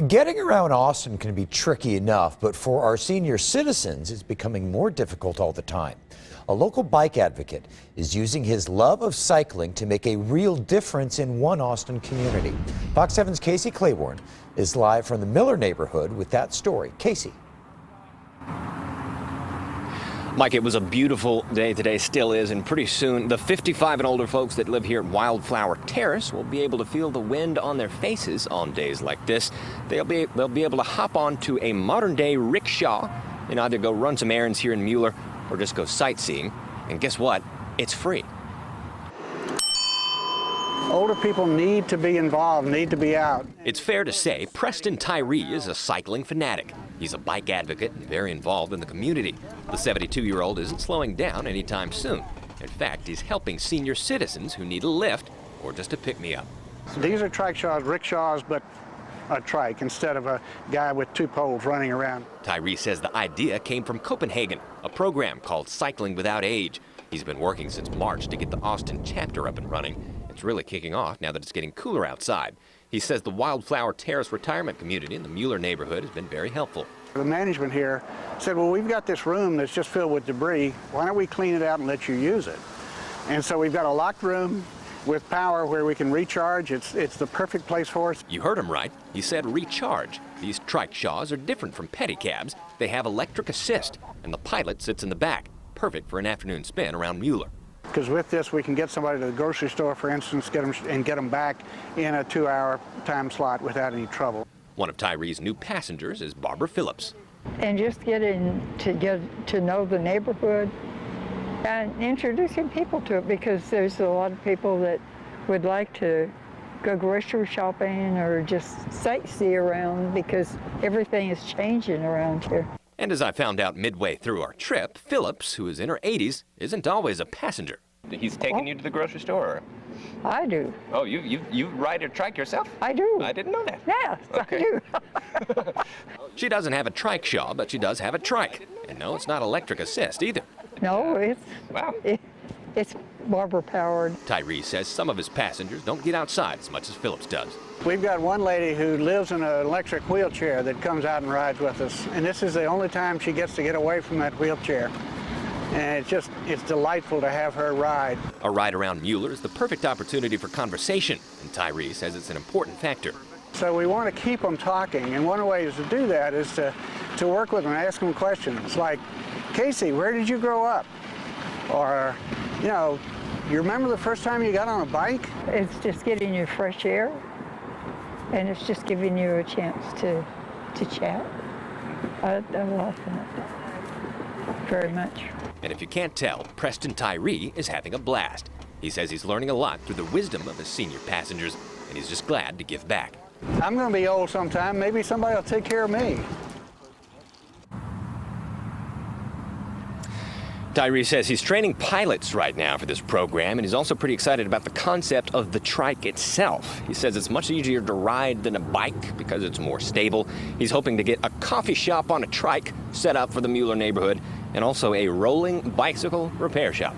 Getting around Austin can be tricky enough, but for our senior citizens, it's becoming more difficult all the time. A local bike advocate is using his love of cycling to make a real difference in one Austin community. Fox 7's Casey Claiborne is live from the Miller neighborhood with that story. Casey. Mike, it was a beautiful day today, still is, and pretty soon the 55 and older folks that live here at Wildflower Terrace will be able to feel the wind on their faces on days like this. They'll be able to hop onto a modern-day rickshaw and either go run some errands here in Mueller or just go sightseeing. And guess what? It's free. Older people need to be involved, need to be out. It's fair to say Preston Tyree is a cycling fanatic. He's a bike advocate and very involved in the community. The 72-year-old isn't slowing down anytime soon. In fact, he's helping senior citizens who need a lift or just a pick-me-up. These are Trike-Shaws, rickshaws, but a trike instead of a guy with two poles running around. Tyree says the idea came from Copenhagen, a program called Cycling Without Age. He's been working since March to get the Austin chapter up and running. It's really kicking off now that it's getting cooler outside. He says the Wildflower Terrace retirement community in the Mueller neighborhood has been very helpful. The management here said, well, we've got this room that's just filled with debris. Why don't we clean it out and let you use it? And so we've got a locked room with power where we can recharge. It's the perfect place for us. You heard him right. He said recharge. These Trike-Shaws are different from pedicabs. They have electric assist, and the pilot sits in the back. Perfect for an afternoon spin around Mueller. Because with this, we can get somebody to the grocery store, for instance, get them back in a 2-hour time slot without any trouble. One of Tyree's new passengers is Barbara Phillips. And just get to know the neighborhood and introducing people to it, because there's a lot of people that would like to go grocery shopping or just sightsee around because everything is changing around here. And as I found out midway through our trip, Phillips, who is in her 80s, isn't always a passenger. He's taking you to the grocery store? I do. Oh, you ride a trike yourself? I do. I didn't know that. Yes, okay. I do. She doesn't have a Trike-Shaw, but she does have a trike. And no, it's not electric assist either. No, Wow. It's Barbara powered. Tyree says some of his passengers don't get outside as much as Phillips does. We've got one lady who lives in an electric wheelchair that comes out and rides with us. And this is the only time she gets to get away from that wheelchair. And it's delightful to have her ride. A ride around Mueller is the perfect opportunity for conversation, and Tyree says it's an important factor. So we want to keep them talking, and one of the ways to do that is to work with them, ask them questions like, Casey, where did you grow up? Or, you know, you remember the first time you got on a bike? It's just getting you fresh air, and it's just giving you a chance to chat. I like that very much. And if you can't tell, Preston Tyree is having a blast. He says he's learning a lot through the wisdom of his senior passengers, and he's just glad to give back. I'm going to be old sometime. Maybe somebody will take care of me. Tyree says he's training pilots right now for this program, and he's also pretty excited about the concept of the trike itself. He says it's much easier to ride than a bike because it's more stable. He's hoping to get a coffee shop on a trike set up for the Mueller neighborhood, and also a rolling bicycle repair shop.